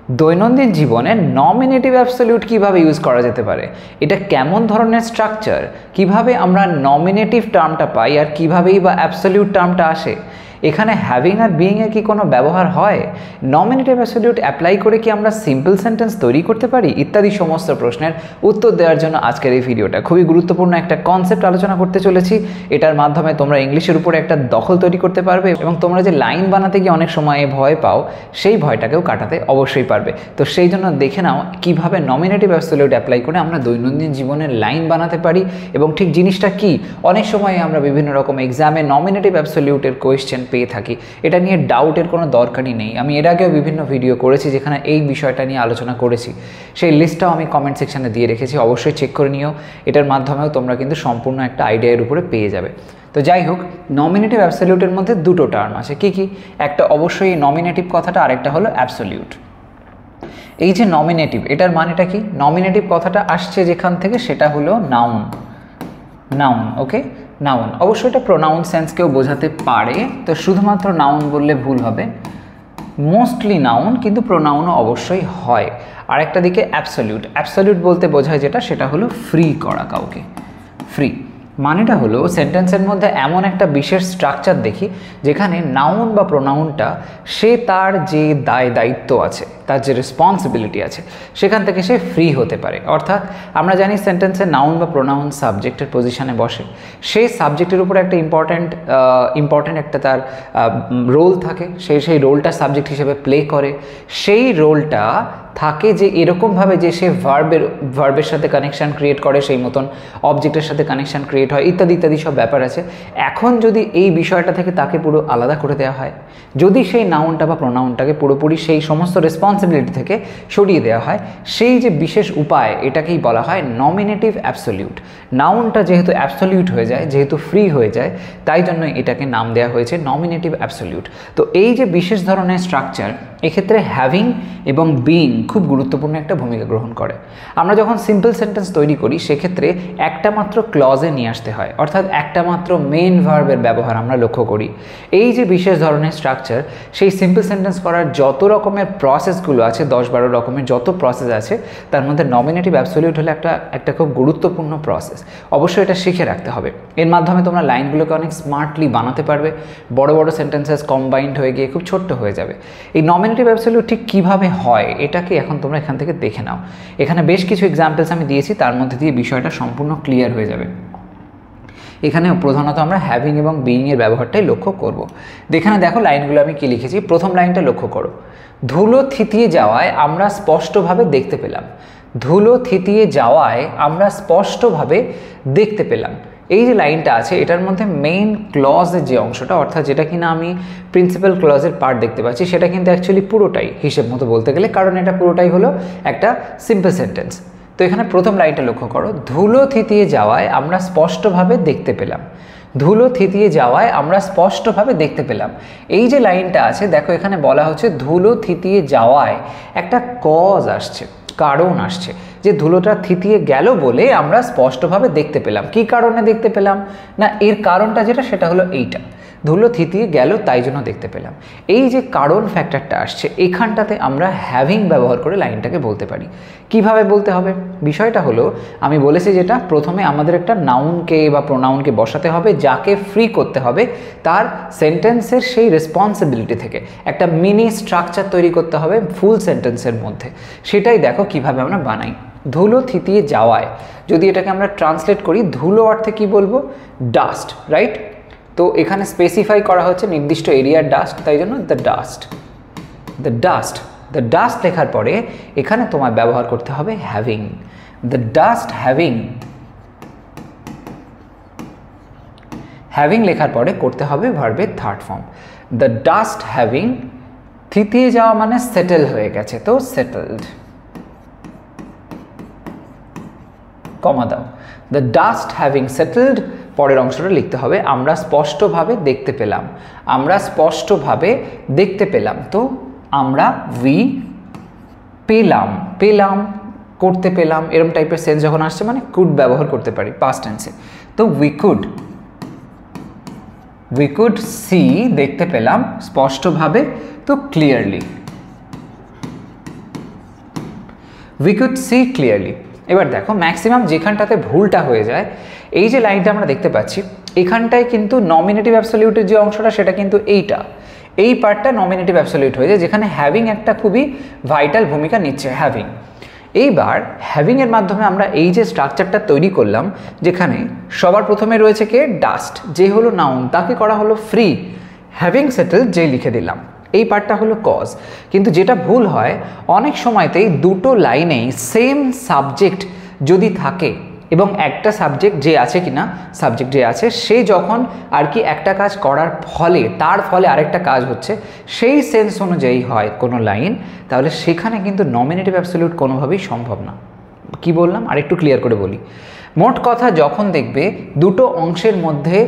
দৈনন্দিন জীবনে nominative absolute কিভাবে ইউজ করা যেতে পারে, এটা কেমন ধরনের স্ট্রাকচার, কিভাবে আমরা নমিনেটিভ টার্মটা পাই আর কিভাবেই বা অ্যাবসলিউট টার্মটা আসে, এখানে হ্যাভিং আর বিইংয়ের কি কোনো ব্যবহার হয়, নমিনেটিভ অ্যাবসলিউট অ্যাপ্লাই করে কি আমরা সিম্পল সেন্টেন্স তৈরি করতে পারি, ইত্যাদি সমস্ত প্রশ্নের উত্তর দেওয়ার জন্য আজকের এই ভিডিওটা। খুবই গুরুত্বপূর্ণ একটা কনসেপ্ট আলোচনা করতে চলেছি। এটার মাধ্যমে তোমরা ইংলিশের উপরে একটা দখল তৈরি করতে পারবে এবং তোমরা যে লাইন বানাতে গিয়ে অনেক সময় ভয় পাও সেই ভয়টাকেও কাটাতে অবশ্যই পারবে। তো সেই জন্য দেখে নাও কিভাবে নমিনেটিভ অ্যাবসলিউট অ্যাপ্লাই করে আমরা দৈনন্দিন জীবনের লাইন বানাতে পারি এবং ঠিক জিনিসটা কি। অনেক সময় আমরা বিভিন্ন রকম এক্সামে নমিনেটিভ অ্যাবসলিউটের কোয়েশ্চেন পেয়ে থাকি, এটা নিয়ে ডাউটের কোনো দরকারই নেই। আমি এর আগেও বিভিন্ন ভিডিও করেছি যেখানে এই বিষয়টা নিয়ে আলোচনা করেছি, সেই লিস্টটাও আমি কমেন্ট সেকশানে দিয়ে রেখেছি, অবশ্যই চেক করে নিও। এটার মাধ্যমেও তোমরা কিন্তু সম্পূর্ণ একটা আইডিয়ার উপরে পেয়ে যাবে। তো যাই হোক, নমিনেটিভ অ্যাবসলিউটের মধ্যে দুটো টার্ম আছে। কি কি? একটা অবশ্যই নমিনেটিভ কথাটা, আরেকটা হলো অ্যাবসলিউট। এই যে নমিনেটিভ, এটার মানেটা কি? নমিনেটিভ কথাটা আসছে যেখান থেকে সেটা হলো নাউন। নাউন, ওকে, নাউন। অবশ্যই এটা প্রোনাউন সেন্সকেও বোঝাতে পারে, তো শুধুমাত্র নাউন বললে ভুল হবে। মোস্টলি নাউন, কিন্তু প্রোনাউনও অবশ্যই হয়। আর একটা দিকে অ্যাবসলিউট। অ্যাবসলিউট বলতে বোঝায় যেটা, সেটা হলো ফ্রি করা কাউকে। ফ্রি মানেটা হলো সেন্টেন্সের মধ্যে এমন একটা বিশেষ স্ট্রাকচার দেখি যেখানে নাউন বা প্রোনাউনটা সে তার যে দায়িত্ব আছে, তার যে রেসপন্সিবিলিটি আছে, সেখান থেকে সে ফ্রি হতে পারে। অর্থাৎ আমরা জানি সেন্টেন্সে নাউন বা প্রোনাউন সাবজেক্টের পজিশনে বসে, সেই সাবজেক্টের উপর একটা ইম্পর্ট্যান্ট একটা তার রোল থাকে, সেই রোলটা সাবজেক্ট হিসেবে প্লে করে। সেই রোলটা থাকে যে এরকমভাবে যে সে ভার্বের সাথে কানেকশান ক্রিয়েট করে, সেই মতন অবজেক্টের সাথে কানেকশান ক্রিয়েট হয়, ইত্যাদি ইত্যাদি সব ব্যাপার আছে। এখন যদি এই বিষয়টা থেকে তাকে পুরো আলাদা করে দেওয়া হয়, যদি সেই নাউনটা বা প্রোনাউনটাকে পুরোপুরি সেই সমস্ত রেসপন্সিবিলিটি থেকে সরিয়ে দেওয়া হয়, সেই যে বিশেষ উপায়, এটাকেই বলা হয় নমিনেটিভ অ্যাবসলিউট। নাউনটা যেহেতু অ্যাবসলিউট হয়ে যায়, যেহেতু ফ্রি হয়ে যায়, তাই জন্য এটাকে নাম দেওয়া হয়েছে নমিনেটিভ অ্যাবসলিউট। তো এই যে বিশেষ ধরনের স্ট্রাকচার, এক্ষেত্রে হ্যাভিং এবং বিইং খুব গুরুত্বপূর্ণ একটা ভূমিকা গ্রহণ করে। আমরা যখন সিম্পল সেন্টেন্স তৈরি করি, সেক্ষেত্রে একটা মাত্র ক্লজে নিয়ে আসতে হয়, অর্থাৎ একটা মাত্র মেন ভার্বের ব্যবহার আমরা লক্ষ্য করি। এই যে বিশেষ ধরনের স্ট্রাকচার, সেই সিম্পল সেন্টেন্স করার যত রকমের প্রসেসগুলো আছে, 10-12 রকমের যত প্রসেস আছে, তার মধ্যে নমিনেটিভ অ্যাবসলিউট হলে একটা খুব গুরুত্বপূর্ণ প্রসেস। অবশ্যই এটা শিখে রাখতে হবে। এর মাধ্যমে তোমরা লাইনগুলোকে অনেক স্মার্টলি বানাতে পারবে, বড় বড় সেন্টেন্সেস কম্বাইন্ড হয়ে গিয়ে খুব ছোট্ট হয়ে যাবে। এই নমিনেটিভ অ্যাবসলিউট ঠিক কীভাবে হয়, এটাকে এখন তোমরা এখান থেকে দেখে নাও। এখানে বেশ কিছু এক্সাম্পলস আমি দিয়েছি, তার মধ্যে দিয়ে বিষয়টা সম্পূর্ণ ক্লিয়ার হয়ে যাবে। এখানে প্রধানত আমরা হ্যাভিং এবং বিইংয়ের ব্যবহারটাই লক্ষ্য করব। এখানে দেখো লাইনগুলো আমি কি লিখেছি। প্রথম লাইনটা লক্ষ্য করো, ধুলো থিতিয়ে যাওয়ায় আমরা স্পষ্টভাবে দেখতে পেলাম। ধুলো থিতিয়ে যাওয়ায় আমরা স্পষ্টভাবে দেখতে পেলাম। এই যে লাইনটা আছে, এটার মধ্যে মেইন ক্লজের যে অংশটা, অর্থাৎ যেটা কিনা আমি প্রিন্সিপাল ক্লজের পার্ট দেখতে পাচ্ছি, সেটা কিন্তু অ্যাকচুয়ালি পুরোটাই হিসেব মতো বলতে গেলে, কারণ এটা পুরোটাই হলো একটা সিম্পল সেন্টেন্স। তো এখানে প্রথম লাইনটা লক্ষ্য করো, ধুলো থিতিয়ে যাওয়ায় আমরা স্পষ্টভাবে দেখতে পেলাম। ধুলো থিতিয়ে যাওয়ায় আমরা স্পষ্টভাবে দেখতে পেলাম। এই যে লাইনটা আছে, দেখো এখানে বলা হচ্ছে ধুলো থিতিয়ে যাওয়ায় একটা কজ আসছে, কারণ আসছে, যে ধুলোটা থিতিয়ে গেল বলে আমরা স্পষ্টভাবে দেখতে পেলাম। কি কারণে দেখতে পেলাম না, এর কারণটা যেটা, সেটা হলো এইটা, ধুলো থিতিয়ে গেল তাই জন্য দেখতে পেলাম। এই যে কারণ ফ্যাক্টরটা আসছে, এখানটাতে আমরা হ্যাভিং ব্যবহার করে লাইনটাকে বলতে পারি। কিভাবে বলতে হবে? বিষয়টা হলো, আমি বলেছি যেটা, প্রথমে আমাদের একটা নাউনকে বা প্রোনাউনকে বসাতে হবে, যাকে ফ্রি করতে হবে তার সেন্টেন্সের সেই রেসপন্সিবিলিটি থেকে একটা মিনি স্ট্রাকচার তৈরি করতে হবে ফুল সেন্টেন্সের মধ্যে। সেটাই দেখো কিভাবে আমরা বানাই। ধুলো থিতিয়ে যাওয়ায়, যদি এটাকে আমরা ট্রান্সলেট করি, ধুলো অর্থে কি বলবো? Dust, right? তো এখানে স্পেসিফাই করা হচ্ছে নির্দিষ্ট এরিয়ার ডাস্ট, তাই জন্য the dust. The dust, the dust লেখার পরে এখানে তোমায় ব্যবহার করতে হবে having. The dust having, having লেখার পরে করতে হবে ভার্বের third form. The dust having, থিতিয়ে যাওয়া মানে সেটেল হয়ে গেছে, তো সেটেলড, কমা দাও। দ্য ডাস্ট হ্যাভিং সেটেলড, পরের অংশটা লিখতে হবে আমরা স্পষ্টভাবে দেখতে পেলাম। আমরা স্পষ্টভাবে দেখতে পেলাম, তো আমরা উই পেলাম, পেলাম, করতে পেলাম, এরকম টাইপের সেন্স যখন আসছে মানে কুড ব্যবহার করতে পারি পাস্ট টেন্সে। তো উই কুড সি, দেখতে পেলাম স্পষ্টভাবে, তো clearly. We could see clearly. এবার দেখো ম্যাক্সিমাম যেখানটাতে ভুলটা হয়ে যায়, এই যে লাইনটা আমরা দেখতে পাচ্ছি এখানটায় কিন্তু নমিনেটিভ অ্যাবসলিউটের যে অংশটা সেটা কিন্তু এই পার্টটা নমিনেটিভ অ্যাবসলিউট হয়ে যায়, যেখানে হ্যাভিং একটা খুবই ভাইটাল ভূমিকা নিচ্ছে হ্যাভিং। এইবার হ্যাভিংয়ের মাধ্যমে আমরা এই যে স্ট্রাকচারটা তৈরি করলাম, যেখানে সবার প্রথমে রয়েছে কে, ডাস্ট, যে হলো নাউন, তাকে করা হলো ফ্রি, হ্যাভিং সেটেল যে লিখে দিলাম। এই পার্টটা হলো কজ। কিন্তু যেটা ভুল হয় অনেক সময়তেই দুটো লাইনেই সেম সাবজেক্ট যদি থাকে এবং একটা সাবজেক্ট যে আছে কিনা, সাবজেক্ট যে আছে সে যখন আর কি একটা কাজ করার ফলে তার ফলে আরেকটা কাজ হচ্ছে, সেই সেন্স অনুযায়ী হয় কোনো লাইন, তাহলে সেখানে কিন্তু নমিনেটিভ অ্যাবসলিউট কোনোভাবেই সম্ভব না। কি বললাম আরেকটু ক্লিয়ার করে বলি। মোট কথা যখন দেখবে দুটো অংশের মধ্যে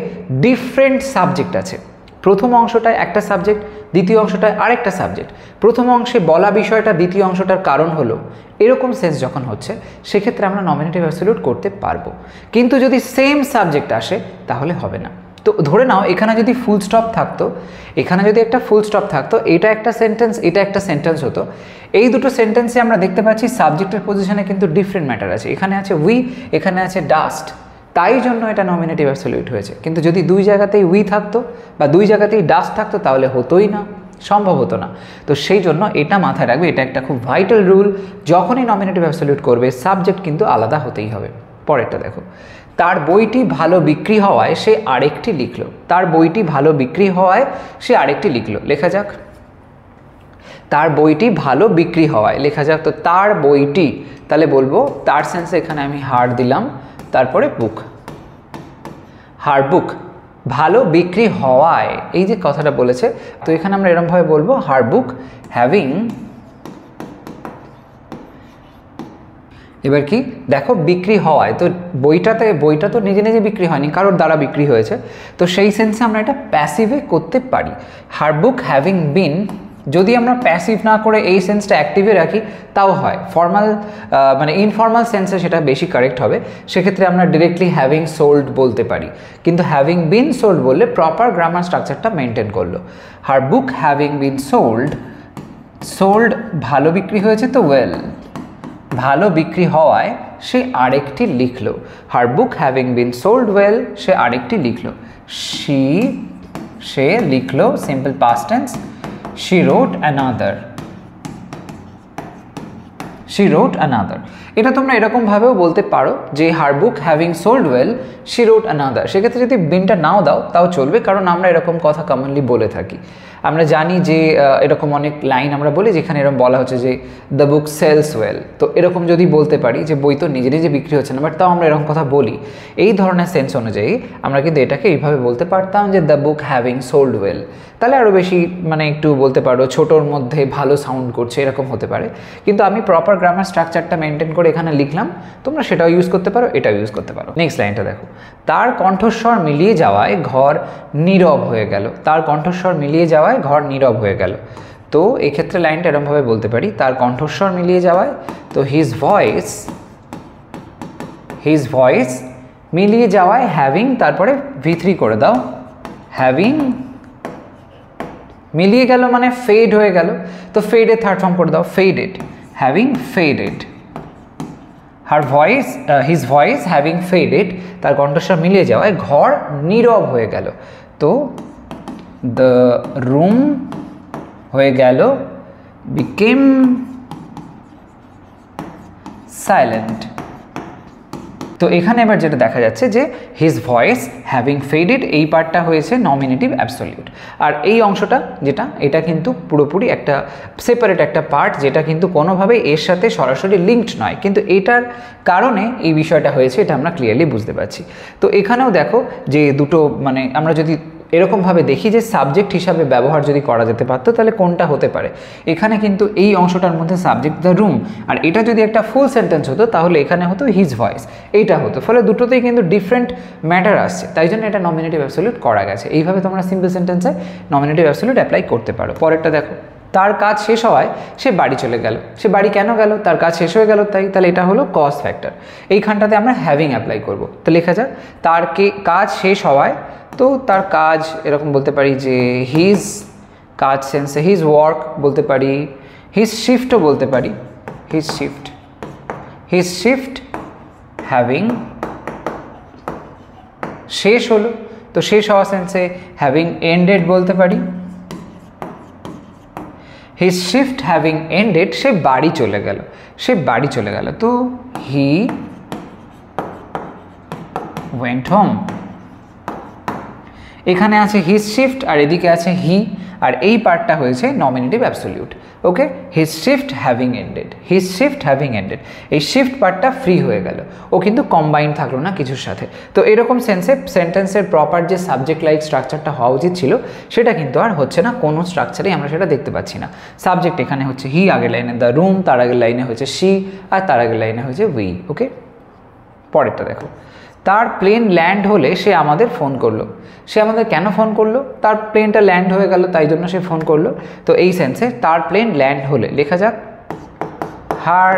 ডিফারেন্ট সাবজেক্ট আছে, প্রথম অংশটায় একটা সাবজেক্ট, দ্বিতীয় অংশটায় আরেকটা সাবজেক্ট, প্রথম অংশে বলা বিষয়টা দ্বিতীয় অংশটার কারণ হলো, এরকম সেন্স যখন হচ্ছে সেক্ষেত্রে আমরা নমিনেটিভ অ্যাবসলিউট করতে পারবো। কিন্তু যদি সেম সাবজেক্ট আসে তাহলে হবে না। তো ধরে নাও এখানে যদি ফুল স্টপ থাকতো, এখানে যদি একটা ফুল স্টপ থাকতো, এটা একটা সেন্টেন্স, এটা একটা সেন্টেন্স হতো, এই দুটো সেন্টেন্সে আমরা দেখতে পাচ্ছি সাবজেক্টের পজিশনে কিন্তু ডিফারেন্ট ম্যাটার আছে, এখানে আছে উই, এখানে আছে ডাস্ট, তাই জন্য এটা নমিনেটিভ অ্যাবসলিউট হয়েছে। কিন্তু যদি দুই জায়গাতেই উই থাকতো বা দুই জায়গাতেই ডাস্ট থাকতো তাহলে হতোই না, সম্ভব হতো না। তো সেই জন্য এটা মাথায় রাখবে, এটা একটা খুব ভাইটাল রুল, যখনই নমিনেটিভ অ্যাবসলিউট করবে সাবজেক্ট কিন্তু আলাদা হতেই হবে। পরেরটা দেখো, তার বইটি ভালো বিক্রি হওয়ায় সে আরেকটি লিখলো। তার বইটি ভালো বিক্রি হওয়ায় সে আরেকটি লিখলো, লেখা যাক। তার বইটি ভালো বিক্রি হওয়ায় লেখা যাক। তো তার বইটি, তাহলে বলবো তার সেন্সে এখানে আমি হার দিলাম, তারপরে বুক, হার বুক, ভালো বিক্রি হওয়ায়, এই যে কথাটা বলেছে, তো এখানে আমরা এরকমভাবে বলবো হার বুক হ্যাভিং, এবার কি দেখো বিক্রি হওয়ায়, তো বইটা তো নিজে নিজে বিক্রি হয়নি, কারোর দ্বারা বিক্রি হয়েছে, তো সেই সেন্সে আমরা এটা প্যাসিভে করতে পারি। হার বুক হ্যাভিং বিন, যদি আমরা প্যাসিভ না করে এই সেন্সটা অ্যাক্টিভে রাখি তাও হয়, ফর্মাল মানে ইনফর্মাল সেন্সে সেটা বেশি কারেক্ট হবে, সেক্ষেত্রে আমরা ডিরেক্টলি হ্যাভিং সোল্ড বলতে পারি। কিন্তু হ্যাভিং বিন সোল্ড বললে প্রপার গ্রামার স্ট্রাকচারটা মেনটেন করলো। হার book having been sold, sold ভালো বিক্রি হয়েছে তো ওয়েল, ভালো বিক্রি হওয়ায় সে আরেকটি লিখলো। Her book having been sold well, সে আরেকটি লিখলো। সে লিখলো, simple past tense, she wrote another, she wrote another। এটা তোমরা এরকম ভাবেও বলতে পারো যে her book having sold well she wrote another। সেক্ষেত্রে যদি বিনটা নাও দাও তাও চলবে, কারণ আমরা এরকম কথা কমনলি বলে থাকি। আমরা জানি যে এরকম অনেক লাইন আমরা বলি যেখানে এরকম বলা হচ্ছে যে দ্য বুক সেলস ওয়েল, তো এরকম যদি বলতে পারি যে বই তো নিজে নিজে বিক্রি হচ্ছে না, বাট তাও আমরা এরকম কথা বলি, এই ধরনের সেন্স অনুযায়ী আমরা কিন্তু এটাকে এইভাবে বলতে পারতাম যে the book having sold well, তাহলে আরও বেশি মানে একটু বলতে পারো ছোটোর মধ্যে ভালো সাউন্ড করছে এরকম হতে পারে। কিন্তু আমি প্রপার গ্রামার স্ট্রাকচারটা মেনটেন করে এখানে লিখলাম, তোমরা সেটাও ইউজ করতে পারো, এটাও ইউজ করতে পারো। নেক্সট লাইনটা দেখো, তার কণ্ঠস্বর মিলিয়ে যাওয়ায় ঘর নীরব হয়ে গেল। তার কণ্ঠস্বর মিলিয়ে যাওয়ায় ঘর নীরব হয়ে গেল। তো এক্ষেত্রে লাইনটা এরকমভাবে বলতে পারি, তার কণ্ঠস্বর মিলিয়ে যাওয়ায়, তো হিজ ভয়েস মিলিয়ে যাওয়ায় হ্যাভিং, তারপরে V3 করে দাও, হ্যাভিং মিলিয়ে গেল মানে ফেড হয়ে গেল, তো ফেডের থার্ড ফর্ম করে দাও, faded, having faded. His voice having faded, তার কণ্ঠস্বর মিলিয়ে যাওয়ায় ঘর নীরব হয়ে গেল। তো দ্য রুম হয়ে গেল বিকেম সাইলেন্ট। তো এখানে এবার যেটা দেখা যাচ্ছে যে হিজ ভয়েস হ্যাভিং ফেডেড, এই পার্টটা হয়েছে নমিনেটিভ অ্যাবসলিউট, আর এই অংশটা যেটা, এটা কিন্তু পুরোপুরি একটা সেপারেট একটা পার্ট, যেটা কিন্তু কোনোভাবেই এর সাথে সরাসরি লিঙ্কড নয়, কিন্তু এটার কারণে এই বিষয়টা হয়েছে, এটা আমরা ক্লিয়ারলি বুঝতে পারছি। তো এখানেও দেখো যে দুটো মানে আমরা যদি এরকমভাবে দেখি যে সাবজেক্ট হিসাবে ব্যবহার যদি করা যেতে পারতো তাহলে কোনটা হতে পারে, এখানে কিন্তু এই অংশটার মধ্যে সাবজেক্ট দ্য রুম, আর এটা যদি একটা ফুল সেন্টেন্স হতো তাহলে এখানে হতো হিজ ভয়েস, এইটা হতো, ফলে দুটোতেই কিন্তু ডিফারেন্ট ম্যাটার আসছে, তাই জন্য এটা নমিনেটিভ অ্যাবসলিউট করা গেছে। এইভাবে তোমরা সিম্পল সেন্টেন্সে নমিনেটিভ অ্যাবসলিউট অ্যাপ্লাই করতে পারো। পরেরটা দেখো, তার কাজ শেষ হওয়ায় সে বাড়ি চলে গেল। সে বাড়ি কেন গেল? তার কাজ শেষ হয়ে গেল তাই, তাহলে এটা হলো কজ ফ্যাক্টর। এইখানটাতে আমরা হ্যাভিং অ্যাপ্লাই করব, তো লেখা যাক তার কাজ শেষ হওয়ায়, তো তার কাজ এরকম বলতে পারি যে হিজ কাজ সেন্সে হিজ ওয়ার্ক বলতে পারি, হিজ শিফটও বলতে পারি, his shift, his shift having শেষ হলো, তো শেষ হওয়া সেন্সে হ্যাভিং এন্ডেড বলতে পারি। হিজ শিফট হ্যাভিং এন্ডেড, সে বাড়ি চলে গেল, সে বাড়ি চলে গেল, তো হি ওয়েন্ট হোম। এখানে আছে হিজ শিফট আর এদিকে আছে হি, আর এই পার্টটা হয়েছে nominative absolute. Okay, his shift having ended, his shift having ended, এই শিফট পার্টটা ফ্রি হয়ে গেল, ও কিন্তু কম্বাইন থাকলো না কিছুর সাথে। তো এরকম সেন্সে সেন্টেন্সের প্রপার যে সাবজেক্ট লাইক স্ট্রাকচারটা হওয়া উচিত ছিল সেটা কিন্তু আর হচ্ছে না, কোনো স্ট্রাকচারেই আমরা সেটা দেখতে পাচ্ছি না। সাবজেক্ট এখানে হচ্ছে হি, আগের লাইনে দ্য রুম, তার আগের লাইনে হচ্ছে শি, আর তার আগের লাইনে হচ্ছে উই। ওকে, পরেরটা দেখো, তার প্লেন ল্যান্ড হলে সে আমাদের ফোন করলো। সে আমাদের কেন ফোন করলো? তার প্লেনটা ল্যান্ড হয়ে গেল তাই জন্য সে ফোন করলো। তো এই সেন্সে তার প্লেন ল্যান্ড হলে লেখা যাক হার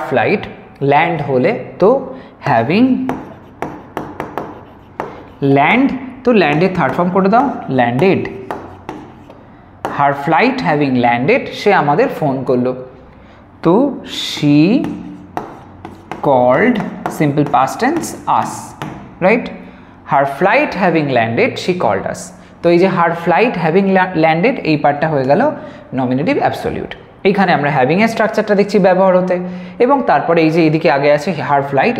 ফ্লাইট ল্যান্ড হলে, তো হ্যাভিং ল্যান্ড, তো ল্যান্ডের থার্ড ফর্ম করে দাও ল্যান্ডেড। হার ফ্লাইট হ্যাভিং ল্যান্ডেড, সে আমাদের ফোন করলো, তো she called, simple past tense, us, right? Her flight having landed, she called us. তো এই যে her flight having landed এই পার্টটা হয়ে গেল নমিনেটিভ অ্যাবসলিউট। এইখানে আমরা হ্যাভিং এর স্ট্রাকচারটা দেখছি ব্যবহার হতে, এবং তারপরে এই যে এদিকে আগে আছে হার ফ্লাইট,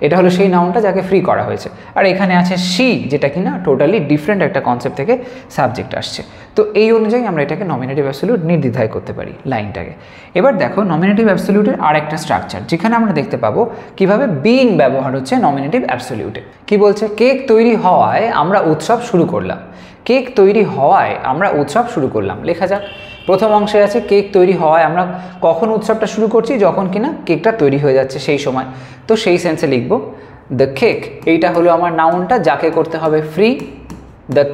এটা হলো সেই নাউনটা যাকে ফ্রি করা হয়েছে, আর এখানে আছে শি, যেটা কিনা টোটালি ডিফারেন্ট একটা কনসেপ্ট থেকে সাবজেক্ট আসছে। তো এই অনুযায়ী আমরা এটাকে নমিনেটিভ অ্যাবসলিউট নির্দ্বিধায় করতে পারি লাইনটাকে। এবার দেখো নমিনেটিভ অ্যাবসলিউটের আর একটা স্ট্রাকচার, যেখানে আমরা দেখতে পাবো কিভাবে বিইং ব্যবহার হচ্ছে নমিনেটিভ অ্যাবসলিউটে। কি বলছে? কেক তৈরি হওয়ায় আমরা উৎসব শুরু করলাম। কেক তৈরি হওয়ায় আমরা উৎসব শুরু করলাম, লেখা যাক। প্রথম অংশে আছে কেক তৈরি হওয়ায় আমরা কখন উৎসবটা শুরু করছি, যখন কিনা কেকটা তৈরি হয়ে যাচ্ছে সেই সময়। তো সেই সেন্সে লিখব দ্য কেক, এইটা হলো আমার নাউনটা যাকে করতে হবে ফ্রি। দ্য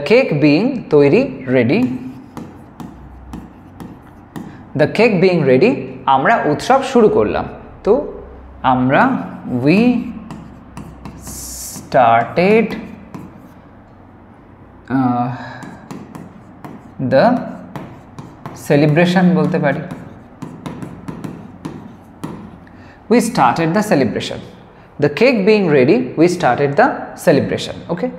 কেক বিং তৈরি, ready. The cake being ready, আমরা উৎসব শুরু করলাম, তো আমরা উই স্টার্টেড the celebration বলতে পারি। we started the celebration, the cake being ready, we started the celebration. okay,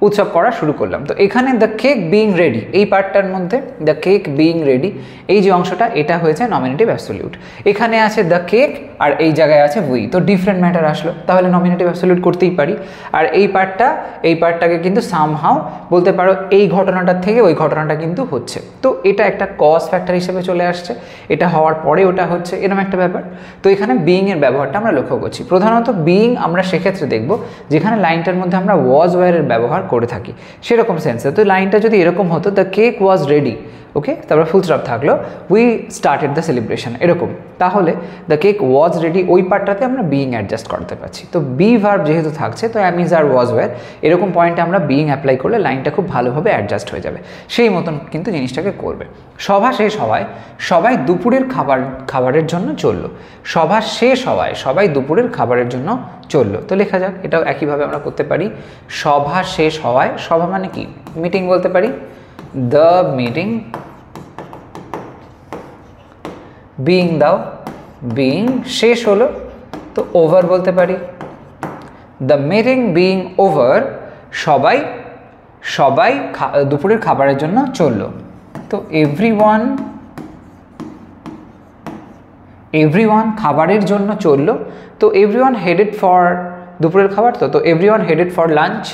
উৎসব করা শুরু করলাম। তো এখানে দ্য কেক বিং রেডি, এই পার্টটার মধ্যে দ্য কেক বিং রেডি এই যে অংশটা, এটা হয়েছে নমিনেটিভ অ্যাবসলিউট। এখানে আছে দ্য কেক আর এই জায়গায় আছে উই, তো ডিফারেন্ট ম্যাটার আসলো, তাহলে নমিনেটিভ অ্যাবসলিউট করতেই পারি। আর এই পার্টটাকে কিন্তু সামহাও বলতে পারো এই ঘটনাটার থেকে ওই ঘটনাটা কিন্তু হচ্ছে, তো এটা একটা কজ ফ্যাক্টর হিসেবে চলে আসছে, এটা হওয়ার পরে ওটা হচ্ছে, এরকম একটা ব্যাপার। তো এখানে বিইং এর ব্যবহারটা আমরা লক্ষ্য করছি। প্রধানত বিইং আমরা সেক্ষেত্রে দেখব যেখানে লাইনটার মধ্যে আমরা ওয়াজ ওয়্যারের ব্যবহার করে থাকি, সেরকম সেন্সে। তো লাইনটা যদি এরকম হতো দ্য কেক ওয়াজ রেডি, ওকে, তারপর ফুল স্টপ থাকলো উই স্টার্টেড দ্য সেলিব্রেশন, এরকম, তাহলে দ্য কেক ওয়াজ রেডি ওই পার্টটাতে আমরা বিইং অ্যাডজাস্ট করতে পারছি। তো বি ভার্ব যেহেতু থাকছে, তো am is R was wire এরকম পয়েন্টে আমরা বিইং অ্যাপ্লাই করলে লাইনটা খুব ভালোভাবে অ্যাডজাস্ট হয়ে যাবে, সেই মতন কিন্তু জিনিসটাকে করবে। সভা শেষ হওয়ায় সবাই দুপুরের খাবারের জন্য চললো। সভা শেষ হওয়ায় সবাই দুপুরের খাবারের জন্য চললো, তো লেখা যাক এটাও একইভাবে আমরা করতে পারি। সভা শেষ হওয়ায়, সভা মানে কি? মিটিং বলতে পারি। দ্য মিটিং বিইং দাও, বিইং শেষ হলো, তো ওভার বলতে পারি। দ্য মিটিং বিইং ওভার, সবাই দুপুরের খাবারের জন্য চললো, তো এভরিওয়ান খাবারের জন্য চললো, তো এভরিওয়ান হেডেড ফর দুপুরের খাবার, তো everyone headed for lunch,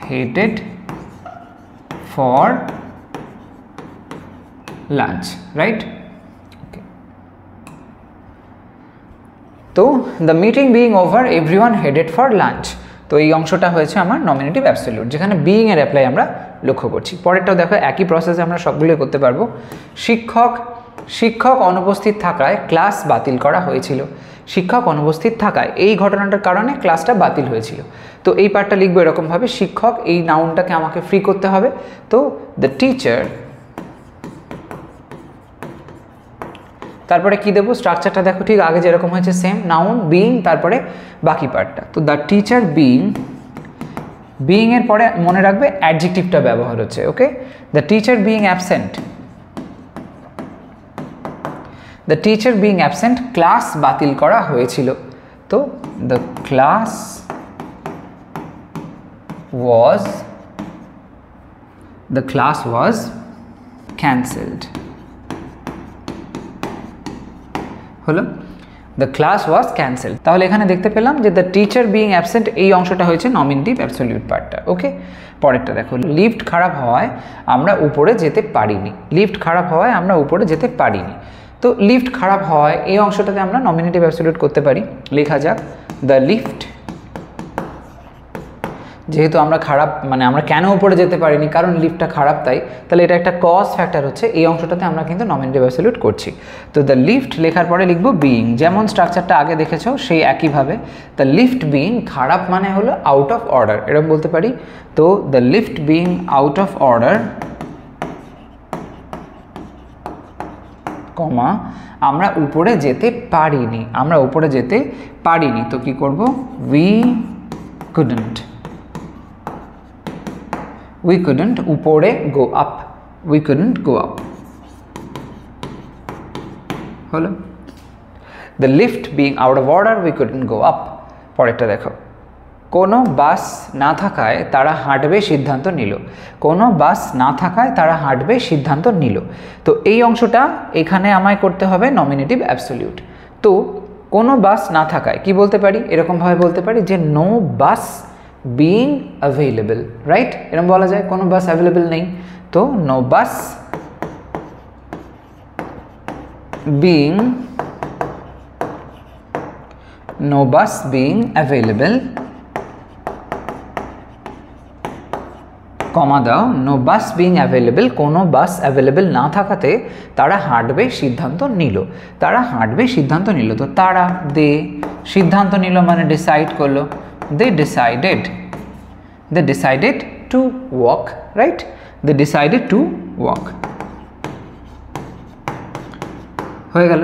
headed for lunch, right? Okay, তো the meeting being over everyone headed for lunch, তো এই অংশটা হয়েছে আমার নমিনেটিভ অ্যাবসলিউট, যেখানে বিইং এর অ্যাপ্লাই আমরা লক্ষ্য করছি। পরেরটাও দেখো একই প্রসেসে আমরা সবগুলো করতে পারবো। শিক্ষক অনুপস্থিত থাকায় ক্লাস বাতিল করা হয়েছিল। শিক্ষক অনুপস্থিত থাকায় এই ঘটনাটার কারণে ক্লাসটা বাতিল হয়েছিল, তো এই পার্টটা লিখবো এরকমভাবে। শিক্ষক এই নাউনটাকে আমাকে ফ্রি করতে হবে, তো দ্য টিচার, তারপরে কি দেবো? স্ট্রাকচারটা দেখো ঠিক আগে যেরকম হয়েছে সেম, নাউন বিইং তারপরে বাকি পার্টটা। তো দ্য টিচার বিইং বিইং এর পরে মনে রাখবে অ্যাডজেক্টিভটা ব্যবহার হচ্ছে, okay. The teacher being absent, the teacher being absent, class বাতিল করা হয়েছিল। তো দ্য ক্লাস ওয়াজ ক্যান্সেলড, হলো দ্য ক্লাস ওয়াজ ক্যান্সেলড। তাহলে এখানে দেখতে পেলাম যে দ্য টিচার বিইং অ্যাবসেন্ট এই অংশটা হয়েছে নমিনেটিভ অ্যাবসলিউট পার্টটা, ওকে। পরেরটা দেখো, লিফট খারাপ হওয়ায় আমরা উপরে যেতে পারিনি, লিফট খারাপ হওয়ায় আমরা উপরে যেতে পারিনি। তো লিফট খারাপ হওয়ায় এই অংশটাতে আমরা নমিনেটিভ অ্যাবসলিউট করতে পারি। লেখা যাক দ্য লিফট, যেহেতু আমরা খারাপ মানে আমরা কেন উপরে যেতে পারিনি, কারণ লিফটটা খারাপ, তাহলে এটা একটা কজ ফ্যাক্টর হচ্ছে, এই অংশটাতে আমরা কিন্তু নমিনেটিভ অ্যাবসলিউট করছি। তো দ্য লিফট লেখার পরে লিখবো বিইং, যেমন স্ট্রাকচারটা আগে দেখেছো সেই একইভাবে। দ্য লিফট বিইং খারাপ মানে হলো আউট অফ অর্ডার, এরকম বলতে পারি। তো the lift being out of order, comma আমরা উপরে যেতে পারিনি, আমরা উপরে যেতে পারিনি। তো কি করব, উই couldn't, we couldn't উপরে go up, we couldn't go up, হলো the lift being out of order, we couldn't go up। পরেরটা দেখো, কোনো বাস না থাকায় তারা হাঁটবে সিদ্ধান্ত নিল, কোনো বাস না থাকায় তারা হাঁটবে সিদ্ধান্ত নিল। তো এই অংশটা এখানে আমায় করতে হবে নমিনেটিভ অ্যাবসলিউট। তো কোনো বাস না থাকায় কি বলতে পারি, এরকমভাবে বলতে পারি যে নো বাস বিইং অ্যাভেলেবল, রাইট, এরকম বলা যায়, কোনো বাস অ্যাভেলেবল নেই। তো নো বাস বিইং অ্যাভেলেবল, কমা দাও, নো বাস বিইং অ্যাভেলেবল, কোনো বাস অ্যাভেলেবল না থাকাতে তারা হাঁটবে সিদ্ধান্ত নিল, তারা হাঁটবে সিদ্ধান্ত নিল। তো তারা, দে, সিদ্ধান্ত নিল মানে ডিসাইড করলো, they decided to walk, right, they decided to walk, হয়ে গেল।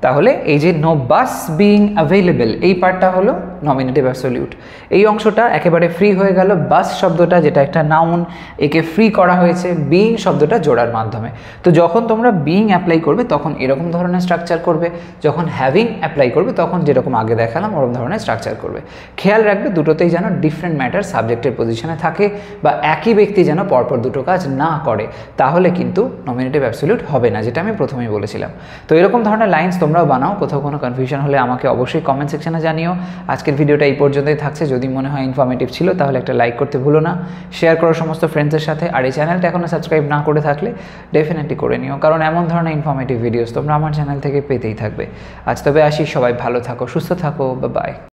তাহলে এই যে নো বাস বিইং অ্যাভেলেবল এই পার্টটা হলো নমিনেটিভ অ্যাবসলিউট। এই অংশটা একেবারে ফ্রি হয়ে গেল, বাস শব্দটা যেটা একটা নাউন একে ফ্রি করা হয়েছে বিইং শব্দটা জোড়ার মাধ্যমে। তো যখন তোমরা বিইং অ্যাপ্লাই করবে তখন এরকম ধরনের স্ট্রাকচার করবে, যখন হ্যাভিং অ্যাপ্লাই করবে তখন যেরকম আগে দেখালাম ওরকম ধরনের স্ট্রাকচার করবে। খেয়াল রাখবে দুটোতেই যেন ডিফারেন্ট ম্যাটার সাবজেক্টের পজিশনে থাকে বা একই ব্যক্তি যেন পরপর দুটো কাজ না করে, তাহলে কিন্তু নমিনেটিভ অ্যাবসলিউট হবে না, যেটা আমি প্রথমেই বলেছিলাম। তো এরকম ধরনের লাইন্স তোমরাও বানাও, কোথাও কোনো কনফিউশন হলে আমাকে অবশ্যই কমেন্ট সেকশনে জানিও। আজকের ভিডিওটা এই পর্যন্তই থাকছে, যদি মনে হয় ইনফরমেটিভ ছিল তাহলে একটা লাইক করতে ভুলো না, শেয়ার করো সমস্ত ফ্রেন্ডসের সাথে, আর এই চ্যানেলটা এখনও সাবস্ক্রাইব না করে থাকলে ডেফিনেটলি করে নিও, কারণ এমন ধরনের ইনফরমেটিভ ভিডিওস তোমরা আমার চ্যানেল থেকে পেতেই থাকবে। আজ তবে আসি, সবাই ভালো থাকো, সুস্থ থাকো, বাই।